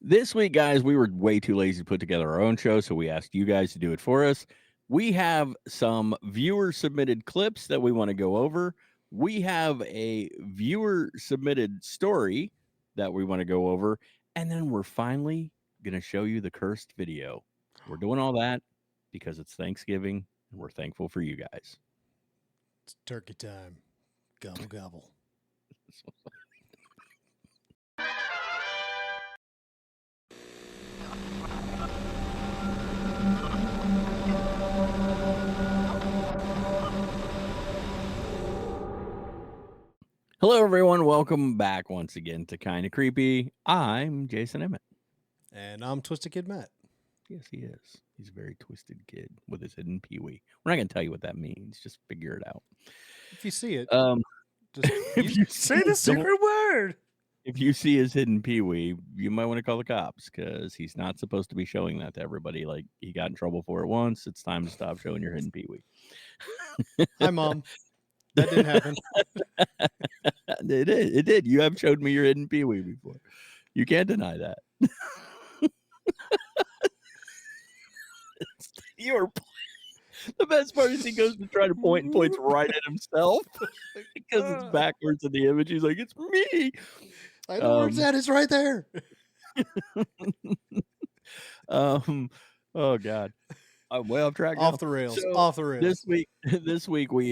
This week, guys, we were way too lazy to put together our own show, so we asked you guys to do it for us. We have some viewer submitted clips that we want to go over. We have a viewer submitted story that we want to go over. And then we're finally going to show you the cursed video. We're doing all that because it's Thanksgiving and we're thankful for you guys. It's turkey time. Gobble, gobble. Hello, everyone. Welcome back once again to Kinda Creepy. I'm Jason Emmett. And I'm Twisted Kid Matt. Yes, he is. He's a very twisted kid with his hidden peewee. We're not going to tell you what that means. Just figure it out. If you see it, just if you say the secret word. If you see his hidden peewee, you might want to call the cops because he's not supposed to be showing that to everybody. Like, he got in trouble for it once. It's time to stop showing your hidden peewee. Hi, Mom. That didn't happen. It did. You have showed me your hidden peewee before. You can't deny that. You're the best part is he goes to try to point and points right at himself because it's backwards in the image. He's like, "It's me." I know where it's at. It's right there. Oh God. I'm way off track. Off the rails. So, off the rails. This week what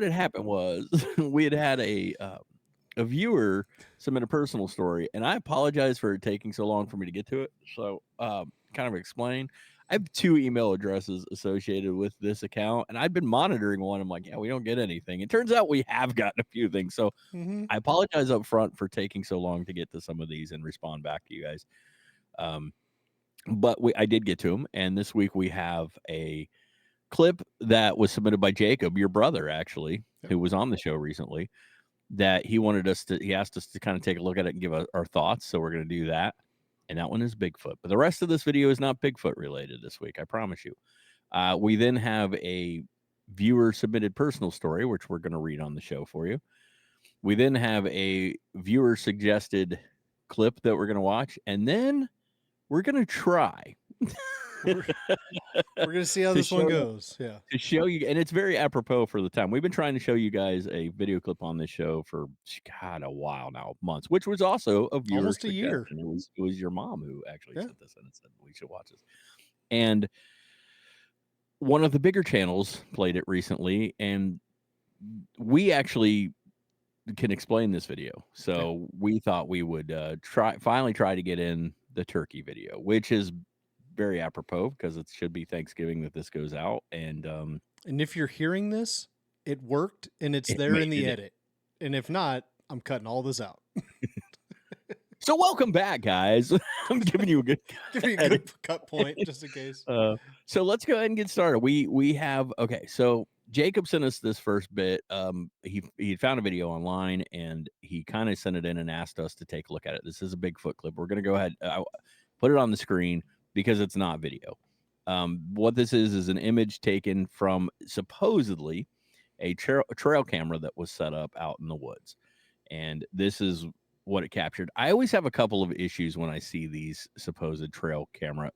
had happened was we had a viewer submit a personal story, and I apologize for it taking so long for me to get to it. So kind of explain. I have 2 email addresses associated with this account, and I've been monitoring one. I'm like, yeah, we don't get anything. It turns out we have gotten a few things. So I apologize up front for taking so long to get to some of these and respond back to you guys. But I did get to them, and this week we have a clip that was submitted by Jakob, your brother, actually, who was on the show recently, that he asked us to kind of take a look at it and give our thoughts. So we're going to do that. And that one is Bigfoot. But the rest of this video is not Bigfoot related this week, I promise you. We then have a viewer submitted personal story, which we're going to read on the show for you. We then have a viewer suggested clip that we're going to watch. And then we're going to try. We're going to see how this one goes. Yeah. To show you, and it's very apropos for the time. We've been trying to show you guys a video clip on this show for a while now, months, which was also a viewer almost a year. It was your mom who actually sent this in and said we should watch this. And one of the bigger channels played it recently, and we actually can explain this video. So we thought we would finally try to get in the turkey video, which is very apropos because it should be Thanksgiving that this goes out. And if you're hearing this, it worked and it's there in the edit. And if not, I'm cutting all this out. So welcome back, guys. I'm giving you a good cut point just in case. So let's go ahead and get started. We have so Jakob sent us this first bit. He found a video online and he kind of sent it in and asked us to take a look at it. This is a Bigfoot clip. We're going to go ahead, put it on the screen because it's not video. What this is an image taken from supposedly a trail camera that was set up out in the woods. And this is what it captured. I always have a couple of issues when I see these supposed trail camera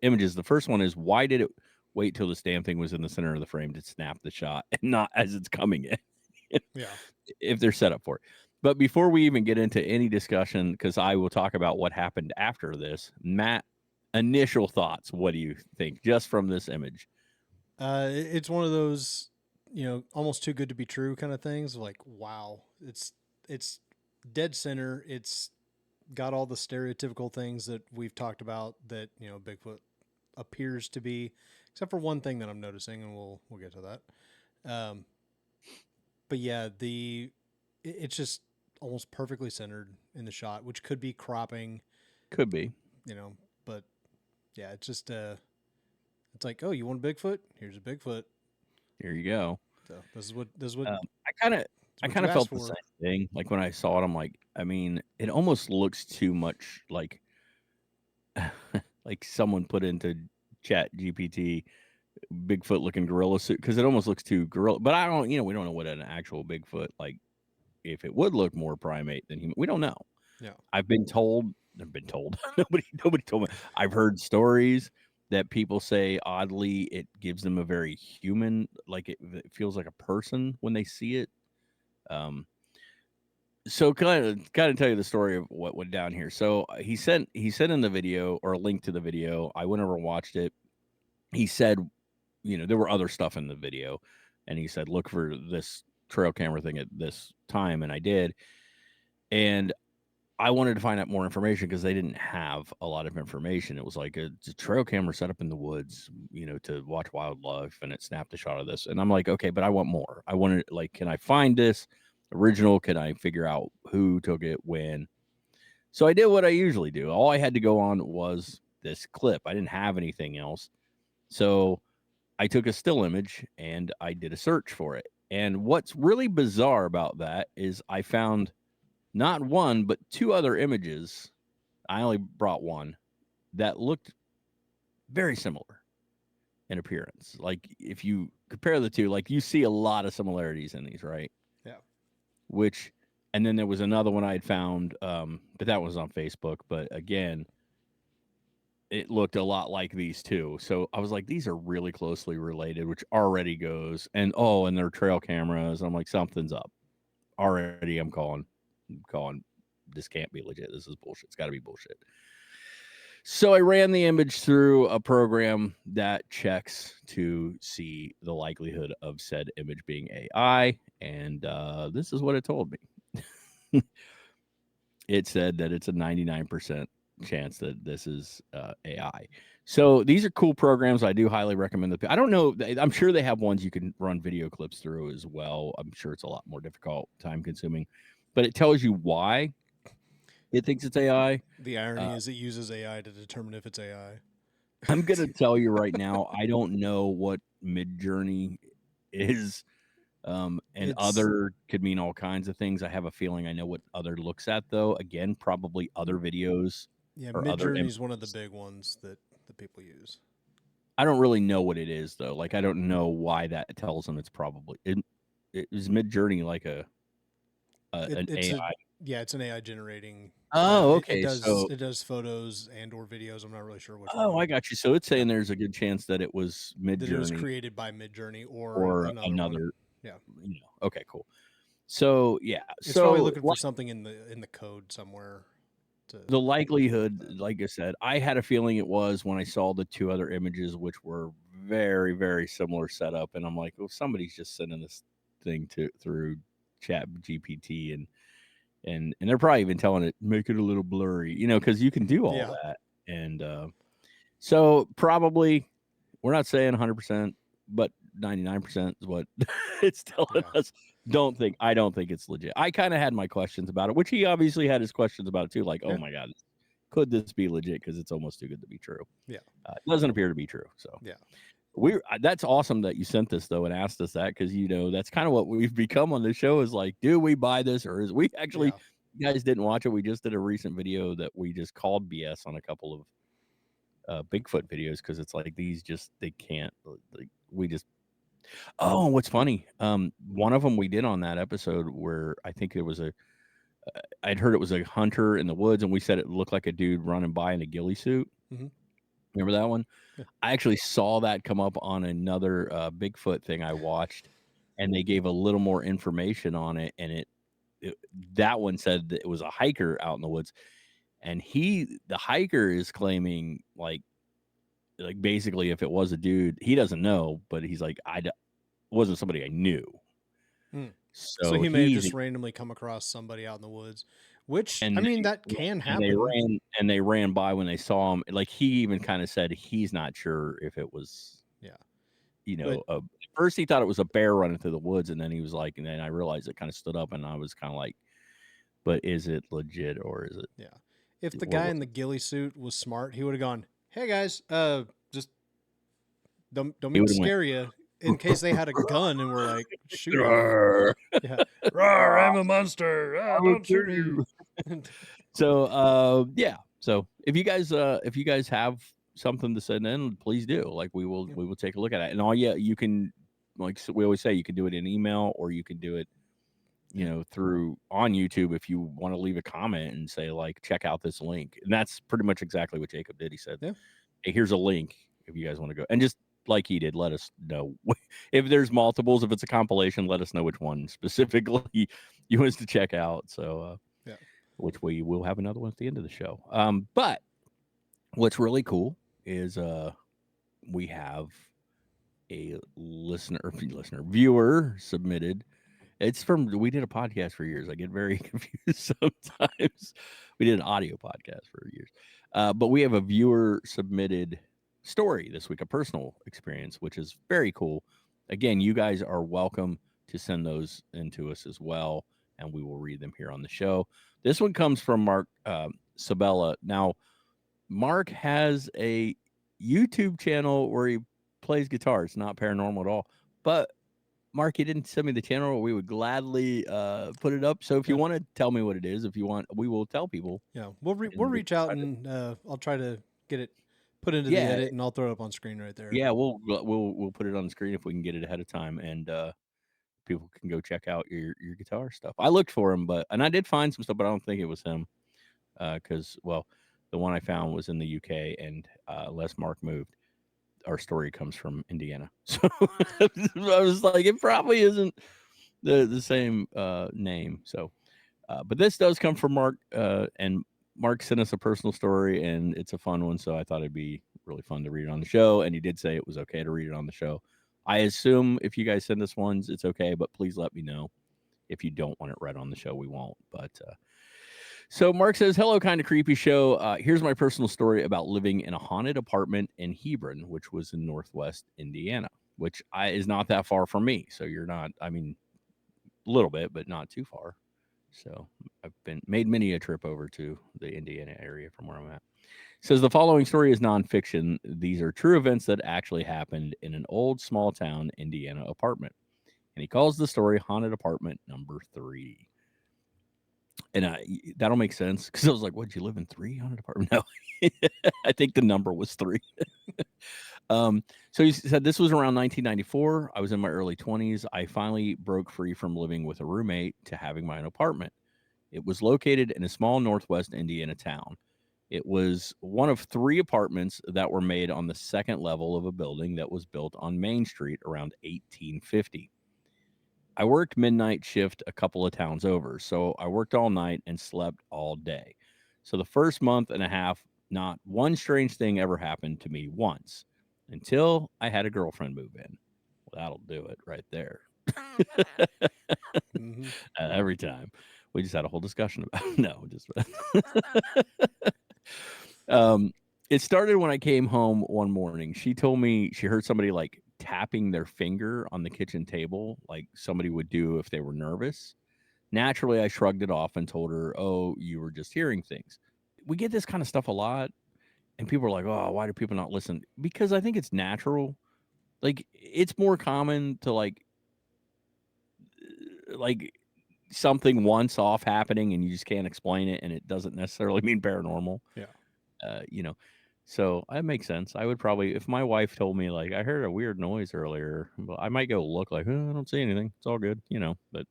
images. The first one is, why did it wait till this damn thing was in the center of the frame to snap the shot and not as it's coming in? If they're set up for it. But before we even get into any discussion, because I will talk about what happened after this, Matt, initial thoughts. What do you think just from this image? It's one of those, almost too good to be true kind of things. Like, wow, it's dead center. It's got all the stereotypical things that we've talked about that, Bigfoot appears to be, except for one thing that I'm noticing, and we'll get to that. But yeah, it's just almost perfectly centered in the shot, which could be cropping. Could be. But yeah, it's just, it's like, oh, you want a Bigfoot? Here's a Bigfoot. Here you go. So this is what I kind of felt the same thing. Like when I saw it, I'm like, I mean, it almost looks too much like like someone put into Chat GPT Bigfoot looking gorilla suit, because it almost looks too gorilla. But I don't, we don't know what an actual Bigfoot if it would look more primate than human. We don't know. Yeah. I've been told. Nobody told me. I've heard stories that people say oddly it gives them a very human, like it feels like a person when they see it. So kind of tell you the story of what went down here. So he sent in the video, or a link to the video. I went over and watched it. He said, there were other stuff in the video, and he said, look for this trail camera thing at this time, and I did. And I wanted to find out more information because they didn't have a lot of information. It was like it's a trail camera set up in the woods, to watch wildlife, and it snapped a shot of this. And I'm like, okay, but I want more. I wanted, like, can I find this original? Can I figure out who took it, when? So I did what I usually do. All I had to go on was this clip. I didn't have anything else. So I took a still image and I did a search for it. And what's really bizarre about that is I found not one, but two other images. I only brought one that looked very similar in appearance. Like if you compare the two, like you see a lot of similarities in these, right? Yeah. And then there was another one I had found, but that was on Facebook. But again, it looked a lot like these two. So I was like, these are really closely related, which already goes, and they're trail cameras. I'm like, something's up. Already I'm calling this can't be legit. This is bullshit. It's gotta be bullshit. So I ran the image through a program that checks to see the likelihood of said image being AI, and this is what it told me. It said that it's a 99% chance that this is AI. So these are cool programs. I do highly recommend them. I don't know. I'm sure they have ones you can run video clips through as well. I'm sure it's a lot more difficult, time consuming, but it tells you why it thinks it's AI. The irony is it uses AI to determine if it's AI. I'm going to tell you right now, I don't know what Midjourney is. And other could mean all kinds of things. I have a feeling I know what other looks at, though. Again, probably other videos. Yeah, Or other Midjourney is one of the big ones that people use. I don't really know what it is, though. Like, I don't know why that tells them it's probably it is Midjourney like an AI. It's an AI generating. Oh, It okay. does photos and or videos. I'm not really sure which one. I got you. So it's saying there's a good chance that it was That it was Midjourney created by Midjourney or another another. one. Yeah. Okay, cool. So yeah, it's probably looking for something in the code somewhere. The likelihood, like I said, I had a feeling it was when I saw the two other images, which were very, very similar setup, and I'm like, well, somebody's just sending this thing through Chat GPT, and they're probably even telling it make it a little blurry, because you can do all that, and so probably we're not saying 100%, but 99% is what it's telling us. I don't think it's legit. I kind of had my questions about it, which he obviously had his questions about it too. Like, oh my God, could this be legit? Because it's almost too good to be true. Yeah. It doesn't appear to be true. So that's awesome that you sent this though and asked us that, because that's kind of what we've become on the show, is like, do we buy this, or is we actually you guys didn't watch it? We just did a recent video that we just called BS on a couple of Bigfoot videos, because it's like they can't, like, we just. Oh, what's funny? One of them we did on that episode where I think it was I'd heard it was a hunter in the woods, and we said it looked like a dude running by in a ghillie suit. Mm-hmm. Remember that one? Yeah. I actually saw that come up on another Bigfoot thing I watched, and they gave a little more information on it, and that one said that it was a hiker out in the woods, and the hiker is claiming like basically if it was a dude, he doesn't know, but he's like, it wasn't somebody I knew. So he may have just randomly come across somebody out in the woods, which that can happen. And they ran by when they saw him. Like, he even kind of said he's not sure if it was. Yeah. At first he thought it was a bear running through the woods, and then he was like, and then I realized it kind of stood up, and I was kind of like, but is it legit or is it? Yeah. If the guy in the ghillie suit was smart, he would have gone, "Hey guys, just don't mean to scare you." In case they had a gun and were like, shoot. Yeah. I'm a monster. Don't shoot me. So So if you guys have something to send in, please do. Like, we will take a look at it. And you can, like we always say, you can do it in email, or you can do it Yeah. through on YouTube if you want to leave a comment and say like, check out this link. And that's pretty much exactly what Jacob did. He said, Yeah. hey, here's a link if you guys want to go. And just like he did, let us know if there's multiples, if it's a compilation, let us know which one specifically you want us to check out. So, Yeah. which we will have another one at the end of the show. But what's really cool is we have a viewer submitted. It's from we did a podcast for years. I get very confused sometimes. We did an audio podcast for years, but we have a viewer submitted story this week, a personal experience, which is very cool. Again, you guys are welcome to send those into us as well, and we will read them here on the show. This one comes from Mark Sebella. Now, Mark has a YouTube channel where he plays guitar. It's not paranormal at all, but Mark, you didn't send me the channel, or we would gladly put it up. So if you Yeah. want to tell me what it is, if you want, we will tell people. Yeah. We'll And they reach can out, find it. and I'll try to get it put into the Yeah, edit, and I'll throw it up on screen right there. yeah, we'll put it on the screen if we can get it ahead of time, and people can go check out your guitar stuff. I looked for him, and I did find some stuff, but I don't think it was him because well, the one I found was in the UK, and unless Mark moved, our story comes from Indiana. So I was like, it probably isn't the same name. So, but this does come from Mark, and Mark sent us a personal story, and it's a fun one. So I thought it'd be really fun to read it on the show. And he did say it was okay to read it on the show. I assume if you guys send us ones, it's okay, but please let me know if you don't want it read on the show. We won't. But so Mark says, "Hello, kind of creepy show. Here's my personal story about living in a haunted apartment in Hebron, which was in Northwest Indiana, which is not that far from me. So you're not. I mean, a little bit, but not too far. So I've been made many a trip over to the Indiana area from where I'm at. Says the following story is nonfiction. These are true events that actually happened in an old small town Indiana apartment. And he calls the story Haunted Apartment Number 3. And that'll make sense because I was like, "What? You live in 300 apartment?" No, I think the number was 3. So he said this was around 1994. I was in my early 20s. I finally broke free from living with a roommate to having my own apartment. It was located in a small Northwest Indiana town. It was one of 3 apartments that were made on the second level of a building that was built on Main Street around 1850. I worked midnight shift a couple of towns over, so I worked all night and slept all day. So the first month and a half, not one strange thing ever happened to me once until I had a girlfriend move in. Well, that'll do it right there. Mm-hmm. Every time. We just had a whole discussion about it. No, just um it started when I came home one morning. She told me she heard somebody like tapping their finger on the kitchen table, like somebody would do if they were nervous. Naturally, I shrugged it off and told her, "Oh, you were just hearing things." We get this kind of stuff a lot, and people are like, "Oh, why do people not listen?" Because I think it's natural. Like it's more common to like something once off happening and you just can't explain it, and it doesn't necessarily mean paranormal. Yeah. You know, so that makes sense. I would probably, if my wife told me like I heard a weird noise earlier, well, I might go look like, I don't see anything. It's all good, But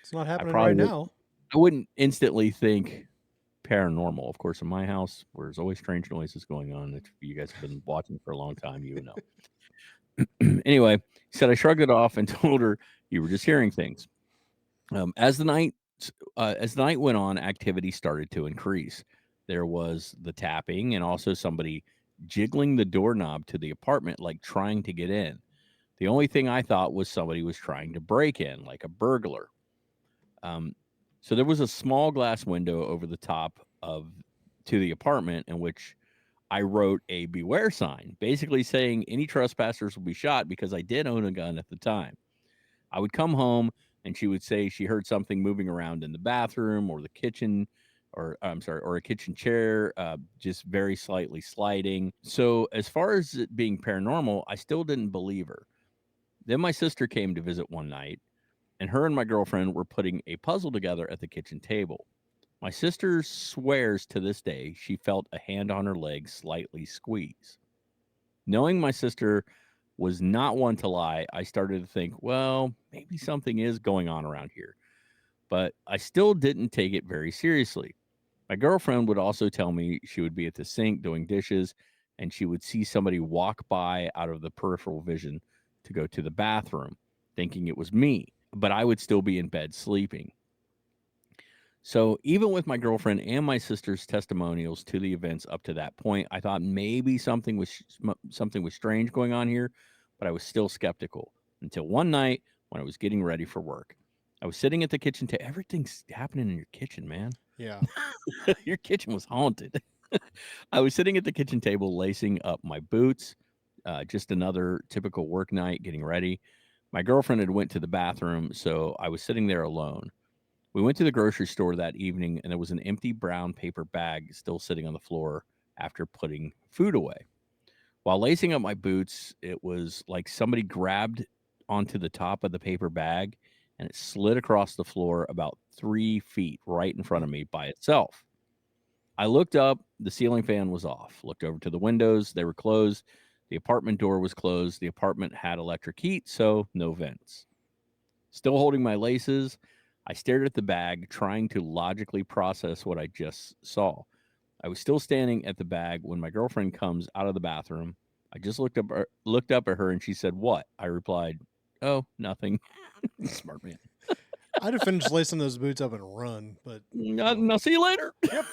It's not I happening probably right would. now. I wouldn't instantly think paranormal. Of course, in my house, there's always strange noises going on. If you guys have been watching for a long time, you would know. Anyway, he said I shrugged it off and told her you were just hearing things. As the night went on, activity started to increase. There was the tapping and also somebody jiggling the doorknob to the apartment, like trying to get in. The only thing I thought was somebody was trying to break in, like a burglar. Um, so there was a small glass window over the top of to the apartment in which I wrote a beware sign, basically saying any trespassers will be shot because I did own a gun at the time. I would come home and she would say she heard something moving around in the bathroom or the kitchen, or I'm sorry, or a kitchen chair, just very slightly sliding. So, as far as it being paranormal, I still didn't believe her. Then my sister came to visit one night, and her and my girlfriend were putting a puzzle together at the kitchen table. My sister swears to this day she felt a hand on her leg slightly squeeze. Knowing my sister was not one to lie, I started to think, well, maybe something is going on around here. but I still didn't take it very seriously. My girlfriend would also tell me she would be at the sink doing dishes and she would see somebody walk by out of the peripheral vision to go to the bathroom, thinking it was me, but I would still be in bed sleeping. So, even with my girlfriend and my sister's testimonials to the events up to that point, I thought maybe something was strange going on here, but I was still skeptical until one night when I was getting ready for work. I was sitting at the kitchen table. Everything's happening in your kitchen, man. Yeah. Your kitchen was haunted. I was sitting at the kitchen table lacing up my boots, just another typical work night getting ready. My girlfriend had went to the bathroom, so I was sitting there alone. We went to the grocery store that evening and there was an empty brown paper bag still sitting on the floor after putting food away. While lacing up my boots, it was like somebody grabbed onto the top of the paper bag and it slid across the floor about 3 feet right in front Mm. of me by itself. I looked up, the ceiling fan was off. Looked over to the windows, they were closed. The apartment door was closed. The apartment had electric heat, so no vents. Still holding my laces, I stared at the bag, trying to logically process what I just saw. I was still standing at the bag when my girlfriend comes out of the bathroom. I just looked up at her and she said, "What?" I replied, "Oh, nothing." Smart man. I'd have finished lacing those boots up and run, but I'll see you later. yep.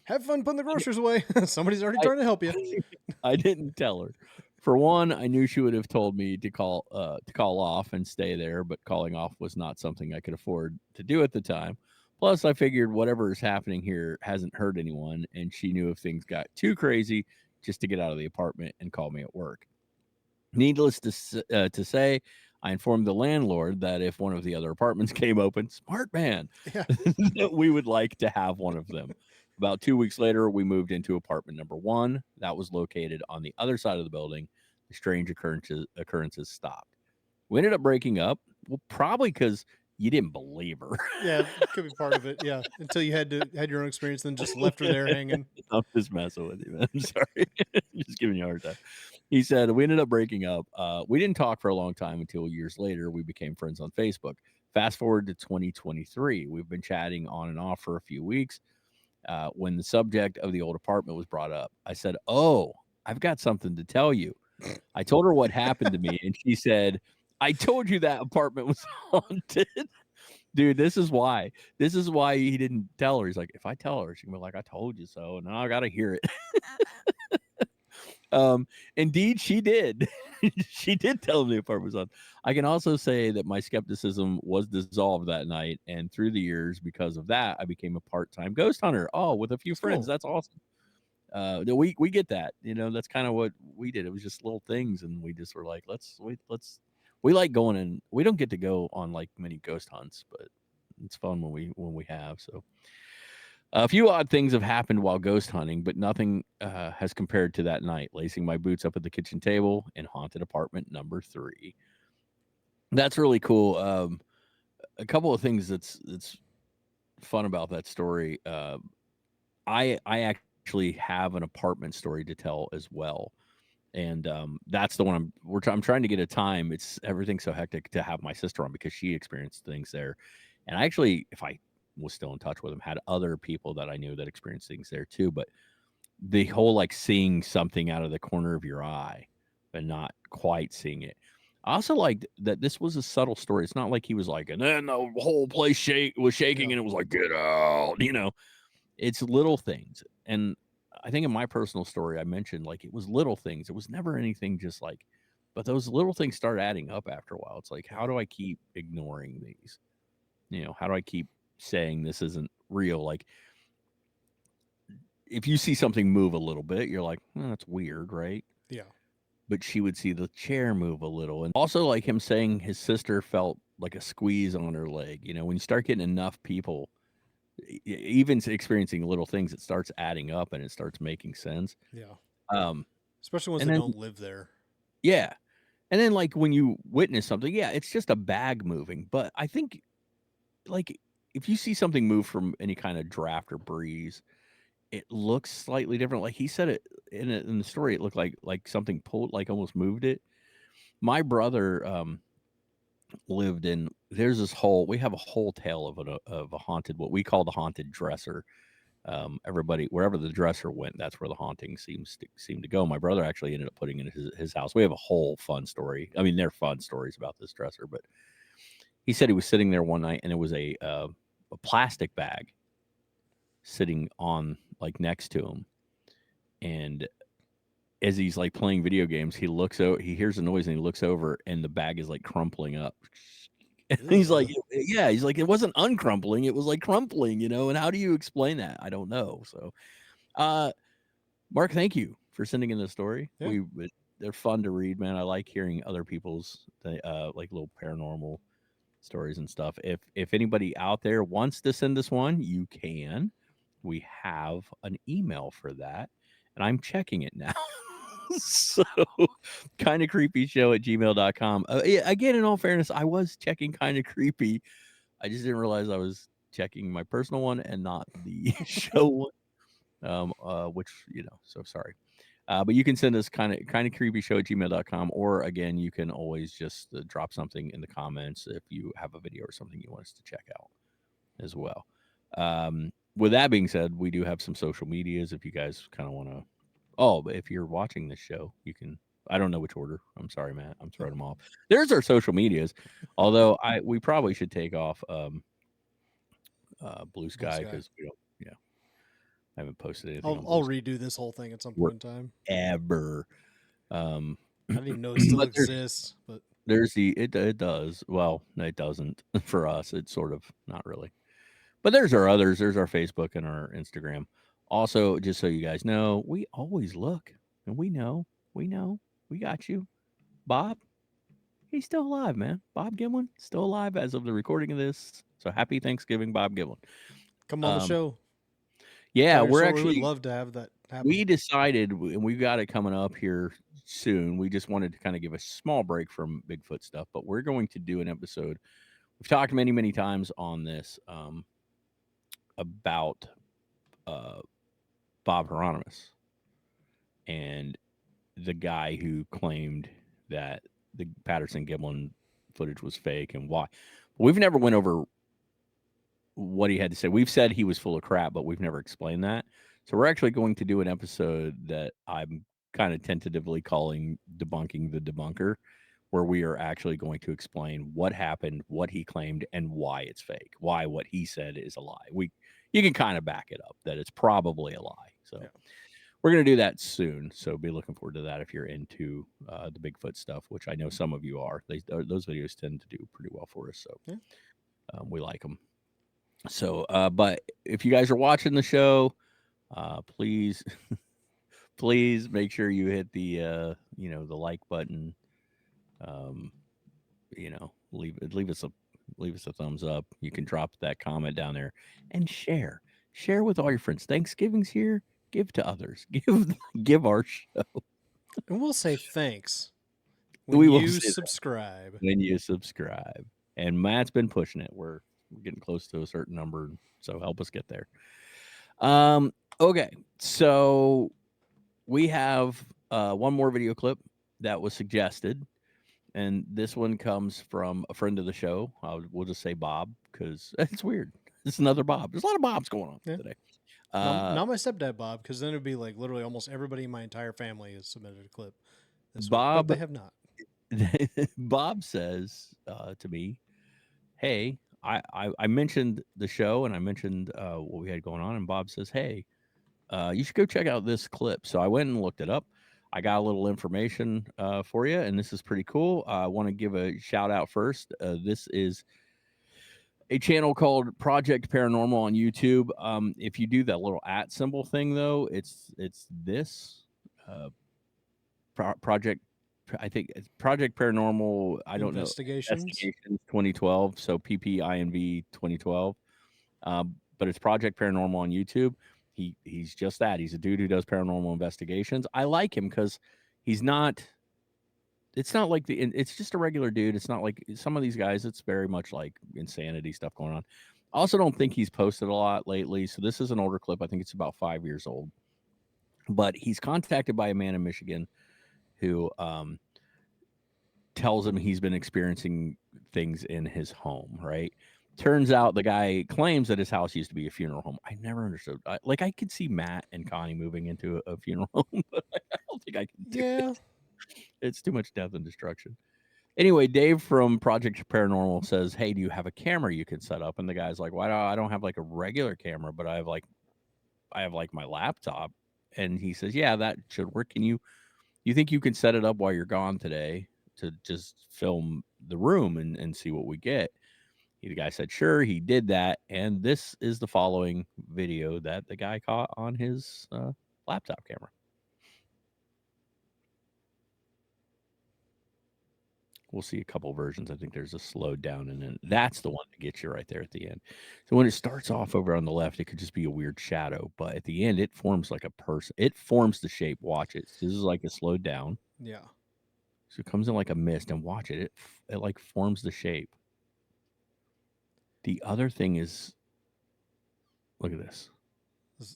Have fun putting the groceries away. Somebody's already I trying to help you. I didn't tell her. For one, I knew she would have told me to call off and stay there, but calling off was not something I could afford to do at the time. Plus, I figured whatever is happening here hasn't hurt anyone, and she knew if things got too crazy, just to get out of the apartment and call me at work. Needless to say, I informed the landlord that if one of the other apartments came open, smart man, Yeah. that we would like to have one of them. About 2 weeks later, we moved into apartment number one. That was located on the other side of the building. The strange occurrences stopped. We ended up breaking up. Well, probably because you didn't believe her. Yeah, could be part of it. Yeah, until you had your own experience, then just left her there hanging. I'm just messing with you, man. I'm sorry. Just giving you a hard time. He said, we ended up breaking up. We didn't talk for a long time until years later. We became friends on Facebook. Fast forward to 2023. We've been chatting on and off for a few weeks. When the subject of the old apartment was brought up, I said, "Oh, I've got something to tell you." I told her what happened to me, and she said, "I told you that apartment was haunted." Dude, this is why. This is why he didn't tell her. He's like, if I tell her, she can be like, I told you so. Now I gotta hear it. Indeed, she did. She did tell him the apartment was on. I can also say that my skepticism was dissolved that night, and through the years, because of that, I became a part-time ghost hunter. Oh, with a few It's friends. cool. That's awesome. We get that. That's kind of what we did. It was just little things, and we just were like, let's. We like going and we don't get to go on like many ghost hunts, but it's fun when we have. So a few odd things have happened while ghost hunting, but nothing has compared to that night, lacing my boots up at the kitchen table in haunted apartment number 3. That's really cool. A couple of things that's fun about that story. I actually have an apartment story to tell as well, and that's the one I'm trying to get a time. It's everything's so hectic to have my sister on because she experienced things there, and I actually, if I was still in touch with them, had other people that I knew that experienced things there too. But the whole like seeing something out of the corner of your eye, but not quite seeing it. I also liked that this was a subtle story. It's not like he was like, and then the whole place was shaking, Yeah. and it was like, get out. It's little things. And I think in my personal story, I mentioned like it was little things. It was never anything just like, but those little things start adding up after a while. It's like, how Yeah. do I keep ignoring these? How do I keep saying this isn't real? Like, if you see something move a little bit, you're like, that's weird, right? Yeah. But she would see the chair move a little. And also, like him saying his sister felt like a squeeze on her leg. When you start getting enough people even experiencing little things, it starts adding up and it starts making sense. Yeah. Um, Especially ones and that then don't live there. yeah, and then like when you witness something, yeah, it's just a bag moving. But I think like if you see something move from any kind of draft or breeze, it looks slightly different. Like he said it in the story, it looked like something pulled, like almost moved it. My brother, lived in. There's this whole. We have a whole tale of a haunted, what we call the haunted dresser. Everybody, wherever the dresser went, that's where the haunting seem to go. My brother actually ended up putting it in his house. We have a whole fun story. I mean, they're fun stories about this dresser, but he said he was sitting there one night and it was a plastic bag sitting on like next to him, and as he's like playing video games, he looks out, he hears a noise and he looks over and the bag is like crumpling up. And he's like, Ugh. yeah, he's like, it wasn't uncrumpling, it was like crumpling, And how do you explain that? I don't know. So, uh, Mark, thank you for sending in the story. Yeah. They're fun to read, man. I like hearing other people's like little paranormal stories and stuff. If anybody out there wants to send us one, you can. We have an email for that, and I'm checking it now. So kind of creepy show at gmail.com. Yeah, again, in all fairness, I was checking kind of creepy. I just didn't realize I was checking my personal one and not the show one. Which, so sorry. But you can send us kind of creepy show at gmail.com, or again, you can always just drop something in the comments if you have a video or something you want us to check out as well. With that being said, we do have some social medias if you guys kind of want to. Oh, but if you're watching this show, you can. I don't know which order. I'm sorry, Matt. I'm throwing them off. There's our social medias. Although we probably should take off Blue Blue Sky Sky. because we don't. Yeah, I haven't posted anything on I'll Blue Sky redo this whole thing at some point in time. forever. Um, I didn't even know it still but exists, but there's it does. Well, it doesn't for us. It's sort of not really. But there's our others. There's our Facebook and our Instagram. Also, just so you guys know, we always look and we know, we got you. Bob, he's still alive, man. Bob Gimlin, still alive as of the recording of this. So happy Thanksgiving, Bob Gimlin. come on the Um, show. yeah, Tell your we're story. We would actually love to have that we happen. decided, and we've got it coming up here soon. We just wanted to kind of give a small break from Bigfoot stuff, but we're going to do an episode. We've talked many, many times on this about uh, Bob Hieronymus and the guy who claimed that the Patterson Gimlin footage was fake and why. We've never went over what he had to say. We've said he was full of crap, but we've never explained that. So we're actually going to do an episode that I'm kind of tentatively calling Debunking the Debunker, where we are actually going to explain what happened, what he claimed, and why it's fake. Why what he said is a lie. You can kind of back it up that it's probably a lie. So Yeah. we're going to do that soon. So be looking forward to that if you're into the Bigfoot stuff, which I know some of you are. Those videos tend to do pretty well for us. So Yeah. we like them. So, but if you guys are watching the show, please, please make sure you hit the like button. Um, leave us a thumbs up. You can drop that comment down there and share with all your friends. Thanksgiving's here. Give to others. Give our show. And we'll say thanks when We will you say that subscribe. when you subscribe. And Matt's been pushing it. We're getting close to a certain number, so help us get there. Okay, so we have one more video clip that was suggested, and this one comes from a friend of the show. We'll just say Bob because it's weird. It's another Bob. There's a lot of Bobs going on Yeah. today. Not my stepdad, Bob, because then it'd be like literally almost everybody in my entire family has submitted a clip this week, but Bob they have not. Bob says to me, "Hey, I mentioned the show and I mentioned what we had going on, and Bob says, hey, you should go check out this clip." So I went and looked it up. I got a little information for you, and this is pretty cool. I want to give a shout out first. This is a channel called Project Paranormal on YouTube. If you do that little @ symbol thing, though, it's this uh, project. I think it's Project Paranormal. I don't know. Investigations. Investigations 2012. So PPINV 2012. But it's Project Paranormal on YouTube. He's just that. He's a dude who does paranormal investigations. I like him because he's not. It's not like it's just a regular dude. It's not like some of these guys. It's very much like insanity stuff going on. I also don't think he's posted a lot lately. So this is an older clip. I think it's about 5 years old. But he's contacted by a man in Michigan who tells him he's been experiencing things in his home, right? Turns out the guy claims that his house used to be a funeral home. I never understood. I could see Matt and Connie moving into a funeral home, but I don't think I can do it. Yeah. It's too much death and destruction. Anyway, Dave from Project Paranormal says, "Hey, do you have a camera you can set up?" And the guy's like, "Why do I don't have like a regular camera, but I have like my laptop." And he says, "Yeah, that should work. You think you can set it up while you're gone today to just film the room and see what we get?" The guy said, "Sure." He did that, and this is the following video that the guy caught on his laptop camera. We'll see a couple versions. I think there's a slowed down, and then that's the one that gets you right there at the end. So when it starts off over on the left, it could just be a weird shadow, but at the end, it forms like a person. It forms the shape. Watch it. So this is like a slowed down. Yeah. So it comes in like a mist, and watch it. It like forms the shape. The other thing is, look at this.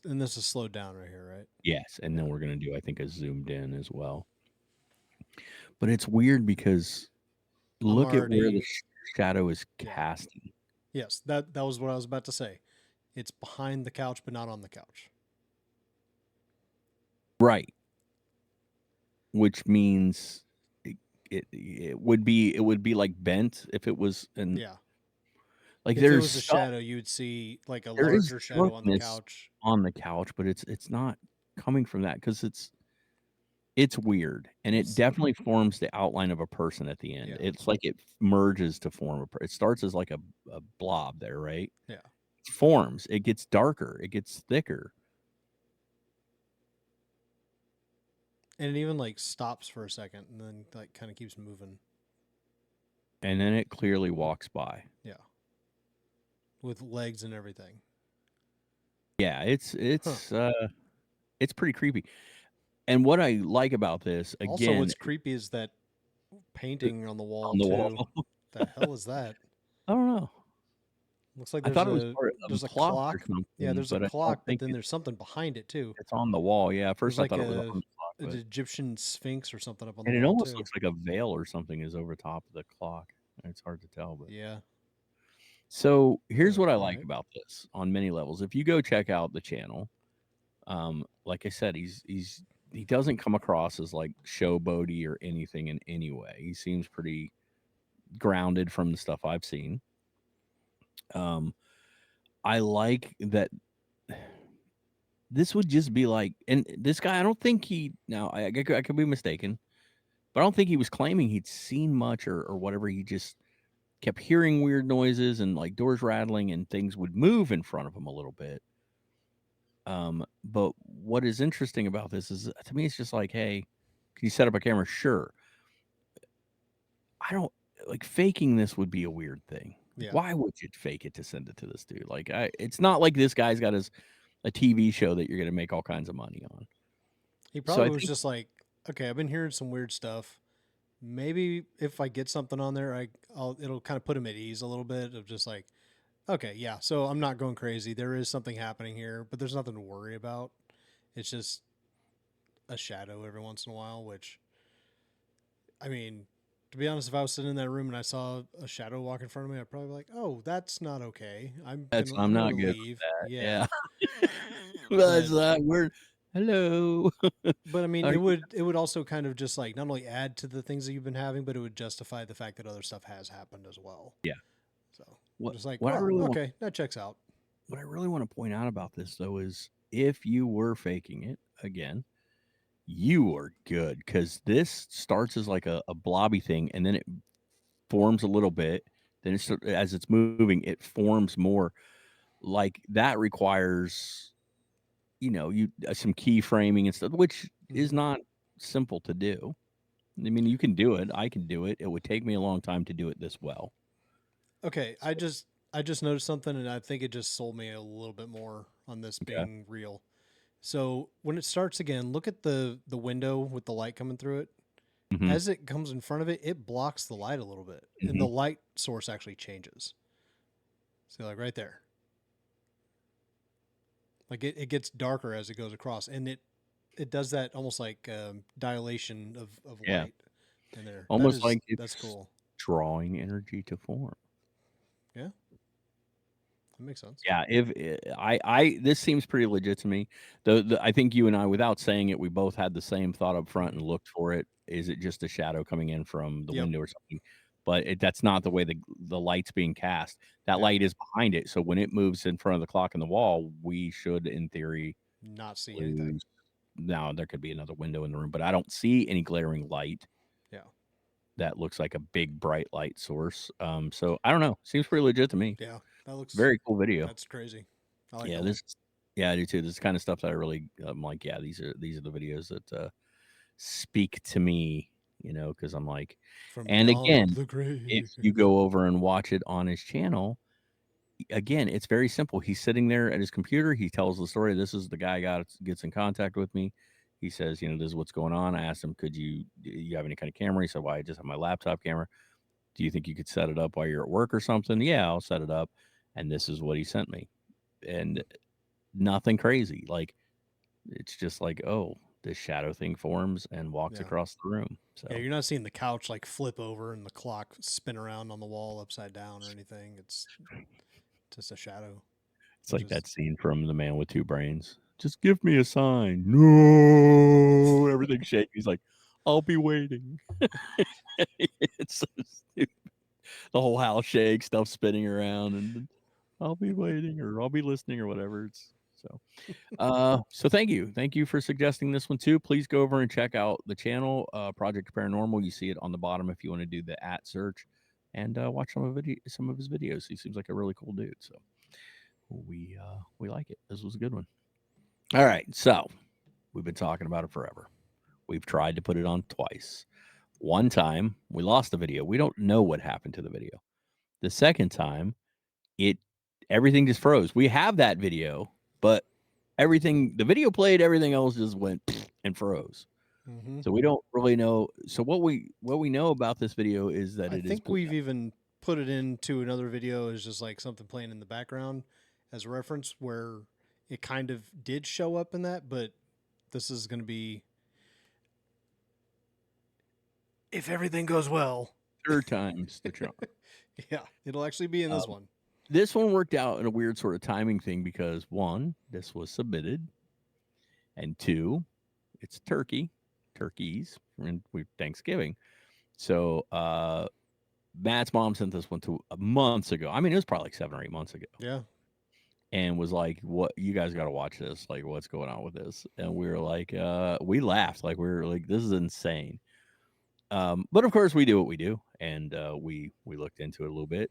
And this is slowed down right here, right? Yes, and then Yeah. we're gonna do, I think, a zoomed in as well. But it's weird because I'm look at where the already. shadow is Yeah. casting. Yes. That was what I was about to say. It's behind the couch, but not on the couch. Right. Which means it would be like bent if it was in Yeah. like If it there's was a stuff shadow, you would see like a there is larger shadow on the darkness couch. on the couch, but it's not coming from that because it's weird, and it definitely forms the outline of a person at the end. Yeah. It's like it merges to form it starts as like a blob there, right? Yeah. It forms, it gets darker, it gets thicker. And it even like stops for a second and then like kind of keeps moving. And then it clearly walks by. Yeah. With legs and everything. Yeah, it's Huh. it's uh it's pretty creepy. And what I like about this, Also, again, what's creepy is that uh, painting on the wall on the too. wall, The hell is that? I don't know. Looks like I thought it was part of there's a a clock or clock. Yeah, something, there's a but I don't clock, but think then there's something behind it too. it's on the wall. Yeah, at There's first I like thought it was on the clock, an but Egyptian sphinx or something up on the and it wall almost too. looks like a veil or something is over top of the clock. It's hard to tell, but Yeah. so here's what I All like right. about this on many levels. If you go check out the channel, like I said, he doesn't come across as like showboaty or anything in any way. He seems pretty grounded from the stuff I've seen. Um, I like that this would just be like, and this guy, I don't think he, now I could be mistaken, but I don't think he was claiming he'd seen much or whatever. He just kept hearing weird noises and like doors rattling and things would move in front of him a little bit. But what is interesting about this is to me, it's just like, hey, can you set up a camera? Sure. I don't like faking this would be a weird thing. Yeah. Why would you fake it to send it to this dude? Like, it's not like this guy's got a TV show that you're going to make all kinds of money on. He So I probably was think just like, okay, I've been hearing some weird stuff. Maybe if I get something on there, it'll kind of put him at ease a little bit of just like, okay, yeah, so I'm not going crazy. There is something happening here, but there's nothing to worry about. It's just a shadow every once in a while, which, I mean, to be honest, if I was sitting in that room and I saw a shadow walk in front of me, I'd probably be like, "Oh, that's not okay. I'm I'm not gonna good leave." with that. Yeah, Yeah. That's but not weird. Hello. I mean, How do you it would also kind of just like not only add to the things that you've been having, but it would justify the fact that other stuff has happened as well. Yeah. So I'm What just like, what I oh, really want okay, that checks out. what I really want to point out about this though is if you were faking it again, you are good because this starts as like a blobby thing and then it forms a little bit. Then as it's moving, it forms more. Like that requires, you some key framing and stuff, which Hmm. is not simple to do. I mean, you can do it. I can do it. It would take me a long time to do it this well. Okay, So, I just noticed something, and I think it just sold me a little bit more on this okay. being real. So when it starts again, look at the window with the light coming through it. Hmm. As it comes in front of it, it blocks the light a little bit, and the Hmm. light source actually changes. So like right there, like it gets darker as it goes across, and it does that almost like dilation of Yeah. light in there. Almost like That's it's cool. drawing energy to form. Yeah, that makes sense. Yeah, if I this seems pretty legit to me. I think you and I, without saying it, we both had the same thought up front Mhm. and looked for it. Is it just a shadow coming in from the Yep. window or something? But that's not the way the light's being cast. That Yeah. light is behind it, so when it moves in front of the clock in the wall, we should, in theory, Not see anything. lose. Now there could be another window in the room, but I don't see any glaring light Yeah. that looks like a big bright light source. So I don't know. Seems pretty legit to me. Yeah. That looks. Very cool video. That's crazy. I like Yeah, that one. yeah, I do too. This is the kind of stuff that I really I'm like, yeah, these are the videos that speak to me, because I'm like, From and beyond again, the if grave. you go over and watch it on his channel, again, it's very simple. He's sitting there at his computer. He tells the story. This is the guy gets in contact with me. He says, this is what's going on. I asked him, do you have any kind of camera? He said, well, I just have my laptop camera. Do you think you could set it up while you're at work or something? Yeah, I'll set it up. And this is what he sent me. And nothing crazy. Like, it's just like, oh, this shadow thing forms and walks Yeah. across the room. Yeah, So you're not seeing the couch like flip over and the clock spin around on the wall upside down or anything. It's just a shadow, it's which like is that scene from The Man with Two Brains. Just give me a sign. No, everything's shaking. He's like, I'll be waiting. It's so stupid. The whole house shakes, stuff spinning around, and I'll be waiting or I'll be listening or whatever. It's so thank you for suggesting this one too. Please go over and check out the channel, Project Paranormal. You see it on the bottom if you want to do the @ search and watch some of his videos. He seems like a really cool dude. So we like it. This was a good one. All right, so we've been talking about it forever. We've tried to put it on twice. One time we lost the video. We don't know what happened to the video. The second time, it everything just froze. We have that video, but the video played, everything else just went and froze. hmm So we don't really know. So what we know about this video is that I it is think we've even put it into another video as just like something playing in the background as a reference where it kind of did show up in that, but this is going to be if everything goes well. third time's the charm. Yeah, it'll actually be in this Um, one. this one worked out in a weird sort of timing thing because one, this was submitted, and two, it's turkeys, and we Thanksgiving. So Matt's mom sent this one to months ago. I mean, it was probably like 7 or 8 months ago. Yeah. And was like, "What, you guys got to watch this? Like, what's going on with this?" And we were like, we laughed, like we were like, "This is insane." But of course, we do what we do, and we looked into it a little bit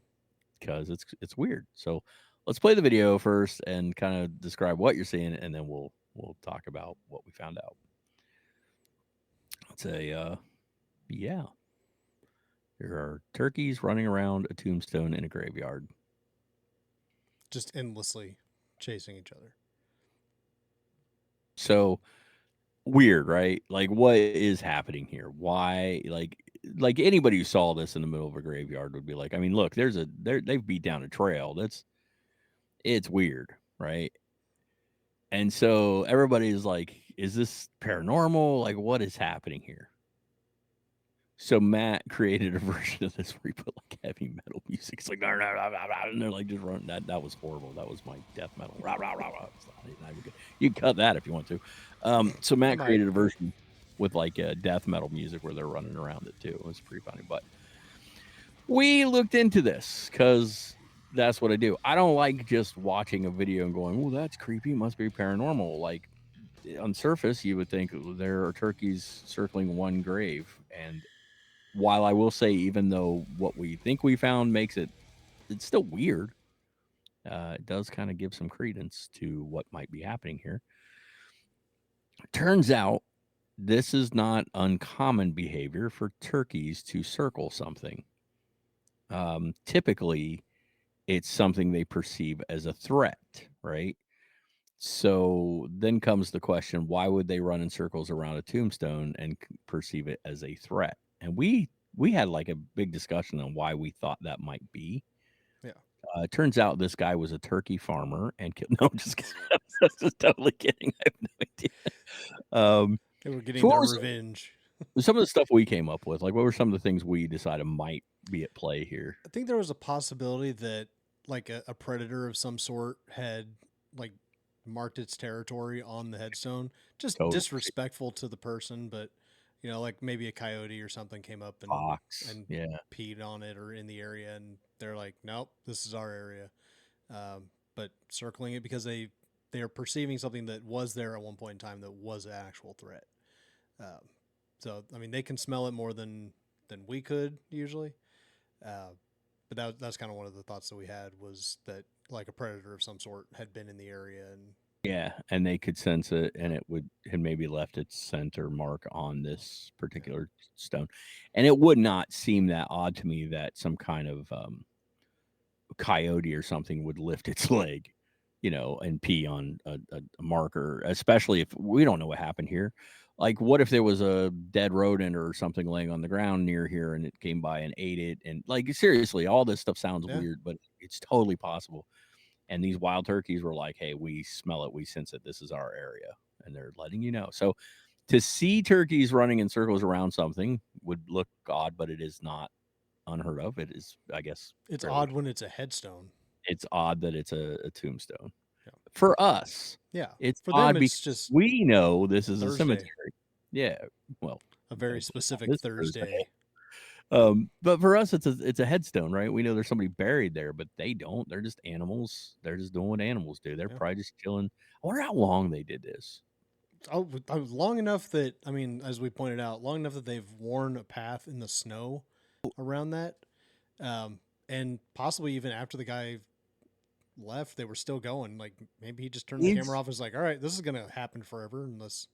because it's weird. So let's play the video first and kind of describe what you're seeing, and then we'll talk about what we found out. It's yeah, there are turkeys running around a tombstone in a graveyard. Just endlessly chasing each other. So weird, right? Like, what is happening here? Why? Like anybody who saw this in the middle of a graveyard would be like, I mean, look, they've beat down a trail. It's weird, right? And so everybody's like, is this paranormal? Like, what is happening here? So Matt created a version of this where he put like heavy metal music. It's like, "Rah, rah, rah, rah, rah," and they're like just running. That was horrible. That was my death metal. Rah, rah, rah, rah. It's not even good. You can cut that if you want to. So I Matt might. created a version with like death metal music where they're running around it too. It was pretty funny. But we looked into this because that's what I do. I don't like just watching a video and going, "Oh, that's creepy. Must be paranormal." Like, on surface, you would think there are turkeys circling one grave. And while I will say, even though what we think we found makes it's still weird, it does kind of give some credence to what might be happening here. Turns out this is not uncommon behavior for turkeys to circle something. Typically, it's something they perceive as a threat, right? So then comes the question, why would they run in circles around a tombstone and perceive it as a threat? And we had like a big discussion on why we thought that might be. Yeah. It turns out this guy was a turkey farmer and no, I'm just kidding. I'm just totally kidding. I have no idea. They were getting So what their was revenge. Some of the stuff we came up with, like, what were some of the things we decided might be at play here? I think there was a possibility that like a predator of some sort had like marked its territory on the headstone. Just Totally. disrespectful to the person, but like maybe a coyote or something came up Fox. and Yeah. peed on it or in the area, and they're like, nope, this is our area. But circling it because they are perceiving something that was there at one point in time that was an actual threat. Um, so I mean, they can smell it more than we could usually. Uh, but that's kind of one of the thoughts that we had was that like a predator of some sort had been in the area and Yeah, and they could sense it, and it would had maybe left its scent or mark on this yeah, particular stone, and it would not seem that odd to me that some kind of, coyote or something would lift its leg, and pee on a marker, especially if we don't know what happened here. Like, what if there was a dead rodent or something laying on the ground near here and it came by and ate it? And, like, seriously, all this stuff sounds yeah. weird, but it's totally possible. And these wild turkeys were like, "Hey, we smell it, we sense it. This is our area." And they're letting you know. So to see turkeys running in circles around something would look odd, but it is not unheard of. It is, I guess, It's fairly. odd when it's a headstone. It's odd that it's a tombstone. Yeah, For us, yeah. it's For them, odd it's because just we know this is a Thursday, cemetery. Yeah, well, a very hopefully not specific this Thursday. Thursday. But for us, it's a headstone, right? We know there's somebody buried there, but they don't. They're just animals. They're just doing what animals do. They're Yeah. probably just chilling. I wonder how long they did this. Oh, long enough that I mean, as we pointed out, long enough that they've worn a path in the snow around that, um, and possibly even after the guy left, they were still going. Like maybe he just turned the camera Is off. And was like, all right, this is gonna happen forever unless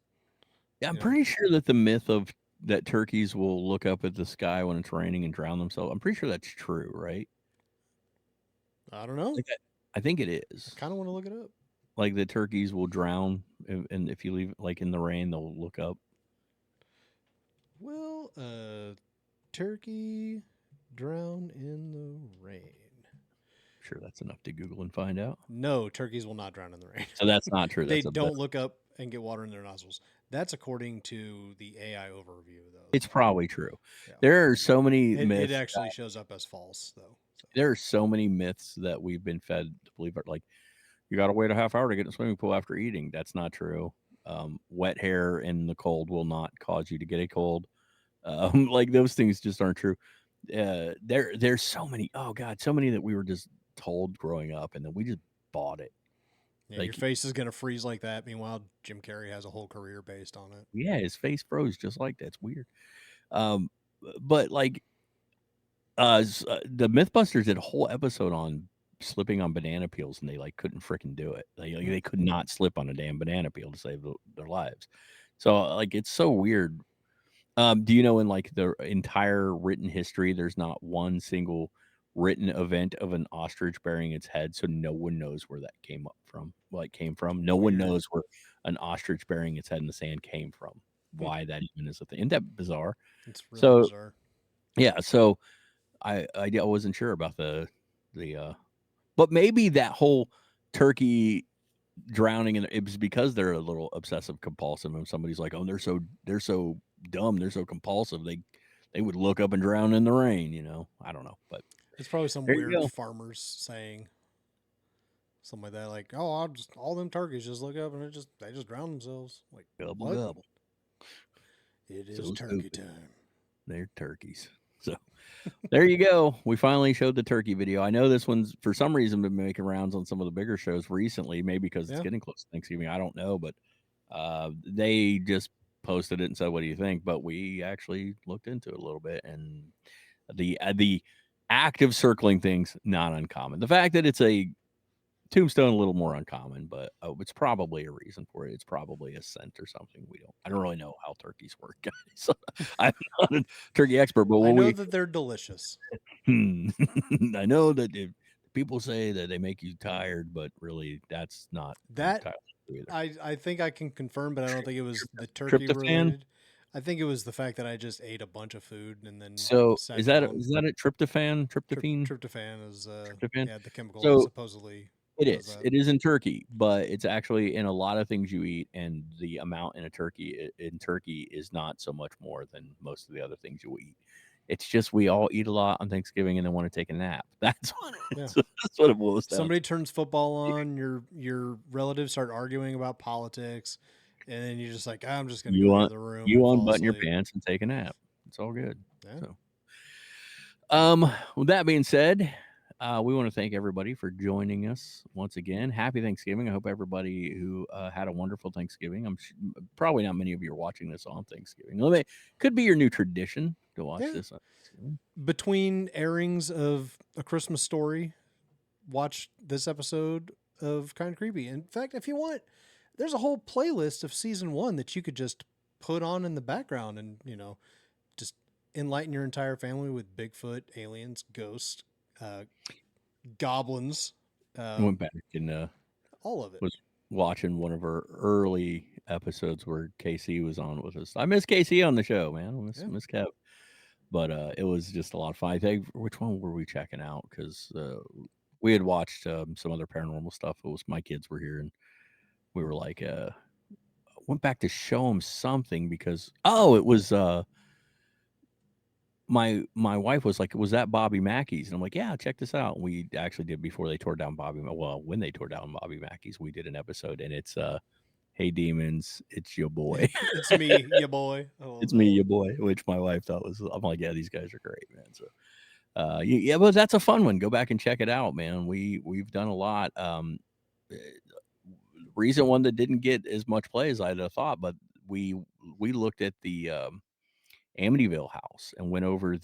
I'm you know. pretty sure that the myth of that turkeys will look up at the sky when it's raining and drown themselves. I'm pretty sure that's true, right? I don't know. Like I think it I is. kind of want to look it up. Like the turkeys will drown, and if you leave like in the rain, they'll look up. Will a turkey drown in the rain? Sure, that's enough to Google and find out. No, turkeys will not drown in the rain. So that's not true. They That's a bit. don't look up and get water in their nostrils. That's according to the AI overview, though. It's probably true. Yeah, There are so many it myths. actually shows up as false, though. So There are so many myths that we've been fed to believe are like you got to wait a half hour to get in a swimming pool after eating. That's not true. Wet hair in the cold will not cause you to get a cold. Like those things just aren't true. There's so many. Oh God, so many that we were just told growing up, and then we just bought it. yeah, your Like, face is gonna freeze like that. Meanwhile, Jim Carrey has a whole career based on it. yeah, his face froze just like that. It's weird. Um, but like, the MythBusters did a whole episode on slipping on banana peels, and they like couldn't freaking do it. They could not slip on a damn banana peel to save their lives. So like, it's so weird. Do you know in like the entire written history, there's not one single written event of an ostrich burying its head, so no one knows where that came up from. Well, it came from. No one Weird. knows where an ostrich burying its head in the sand came from. Hmm. Why that even is a thing? Isn't that bizarre? It's really So bizarre. yeah, so I wasn't sure about the but maybe that whole turkey drowning in it was because they're a little obsessive compulsive and somebody's like, "Oh, they're so dumb, they're so compulsive, they would look up and drown in the rain." I don't know, but It's probably some there you weird go. farmers saying something like that. Like, oh, I'll just all them turkeys just look up and they just drown themselves. Like, Gobble what? gobble. It is So turkey stupid. time. They're turkeys. So there you go. We finally showed the turkey video. I know this one's for some reason been making rounds on some of the bigger shows recently, maybe because it's Yeah. getting close to Thanksgiving. I don't know, but they just posted it and said, "What do you think?" But we actually looked into it a little bit, and the act of circling things not uncommon. The fact that it's a tombstone a little more uncommon, but it's probably a reason for it. It's probably a scent or something. I don't really know how turkeys work, guys. So I'm not a turkey expert, but I what know we that they're delicious. I know that people say that they make you tired, but really that's not That entirely true either. I think I can confirm, but I don't think it was the turkey Tryptophan. related. I think it was the fact that I just ate a bunch of food and then So sat is that down. is that a tryptophan? Tryptophane? Tryptophan is Tryptophan. yeah, the chemical that So supposedly It How's is. that? It is in turkey, but it's actually in a lot of things you eat, and the amount in a turkey in turkey is not so much more than most of the other things you eat. It's just we all eat a lot on Thanksgiving and then want to take a nap. That's what Yeah. that's what it boils down Somebody to. turns football on, your relatives start arguing about politics, and then you're just like, I'm just gonna You go to the want other room you and fall unbutton your asleep. pants and take a nap. It's all good. Yeah. So, with that being said, we want to thank everybody for joining us once again. Happy Thanksgiving. I hope everybody who had a wonderful Thanksgiving. Probably not many of you are watching this on Thanksgiving. Could be your new tradition to watch Yeah. this on Thanksgiving. Between airings of A Christmas Story, watch this episode of Kind of Creepy. In fact, if you want, there's a whole playlist of season 1 that you could just put on in the background and, just enlighten your entire family with Bigfoot, aliens, ghosts, goblins, I went back and all of it. was watching one of our early episodes where KC was on with us. I miss KC on the show, man. I Yeah. miss Kev. But it was just a lot of fun. I think which one were we checking out? Because we had watched some other paranormal stuff. It was my kids were here, and we were like, went back to show them something because it was my wife was like, was that Bobby Mackey's? And I'm like, yeah, check this out. And we actually did before they tore down when they tore down Bobby Mackey's, we did an episode, and it's hey demons, it's your boy. It's me, your boy. I love It's that me, one. your boy, which my wife thought was. I'm like, yeah, these guys are great, man. So yeah, but that's a fun one. Go back and check it out, man. We've done a lot. Uh, Recent one that didn't get as much play as I'd have thought, but we looked at the Amityville house and went over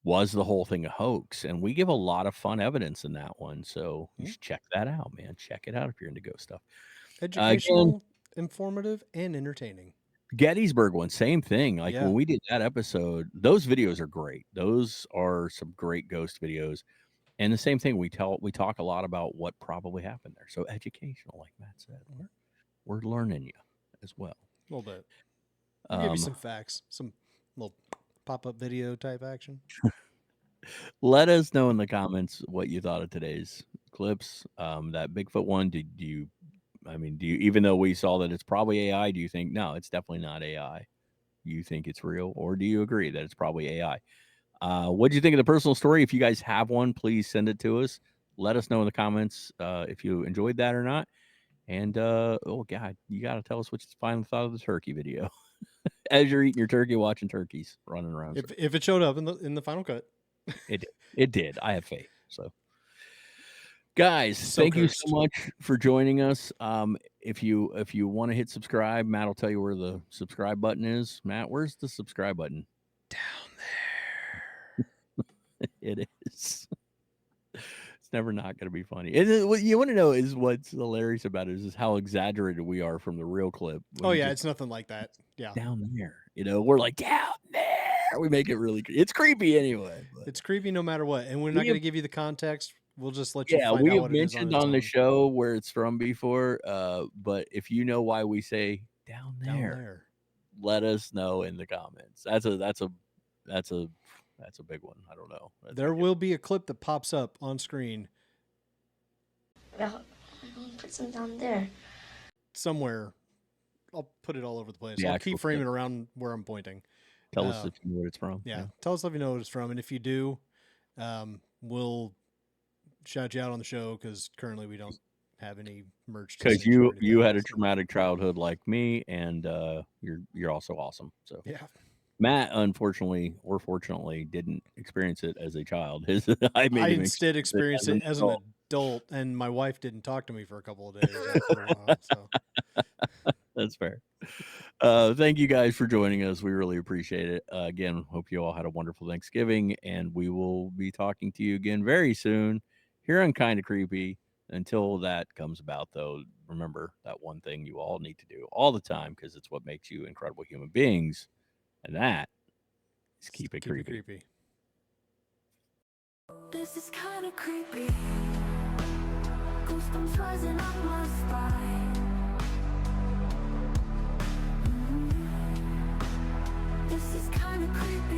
was the whole thing a hoax, and we give a lot of fun evidence in that one. So you Yeah. should check that out, man. Check it out if you're into ghost stuff. Again, Educational, informative, and entertaining. Gettysburg one, same thing. Like Yeah. when we did that episode, those videos are great. Those are some great ghost videos. And the same thing, we talk a lot about what probably happened there. So educational, like Matt said, we're learning you as well. A little bit. We'll give you some facts, some little pop-up video type action. Let us know in the comments what you thought of today's clips. That Bigfoot one, do you, even though we saw that it's probably AI, do you think, no, it's definitely not AI? You think it's real? Or do you agree that it's probably AI? What do you think of the personal story? If you guys have one, please send it to us. Let us know in the comments if you enjoyed that or not. And oh god, you got to tell us what you finally thought of the turkey video as you're eating your turkey, watching turkeys running around. If it showed up in the final cut, it did. I have faith. So, guys, so thank you cursed. so much for joining us. If you want to hit subscribe, Matt will tell you where the subscribe button is. Matt, where's the subscribe button? Down there. It is. It's never not going to be funny. And what you want to know is what's hilarious about it is how exaggerated we are from the real clip. Oh yeah, it's nothing like that. Yeah, down there. We're like down there. We make it really. It's creepy anyway. But it's creepy no matter what, and we're not going to give you the context. We'll just let you yeah, find we out have what it is on mentioned its on the own. show where it's from before. But if you know why we say down there, let us know in the comments. That's a big one. I don't know. There will be a clip that pops up on screen. Well, put some down there. Somewhere. I'll put it all over the place. I'll keep framing around where I'm pointing. Tell us if you know what it's from. Yeah. Tell us if you know what it's from. And if you do, we'll shout you out on the show because currently we don't have any merch. Because you had a traumatic childhood like me, and you're also awesome. So yeah. Matt, unfortunately or fortunately, didn't experience it as a child. I instead experienced it as an adult, and my wife didn't talk to me for a couple of days after a while. So that's fair. Thank you guys for joining us. We really appreciate it. Again, hope you all had a wonderful Thanksgiving, and we will be talking to you again very soon here on Kinda Creepy. Until that comes about, though, remember that one thing you all need to do all the time because it's what makes you incredible human beings. And that is keep it creepy. This is kind of creepy. Goosebumps rising up my spine. This is kind of creepy.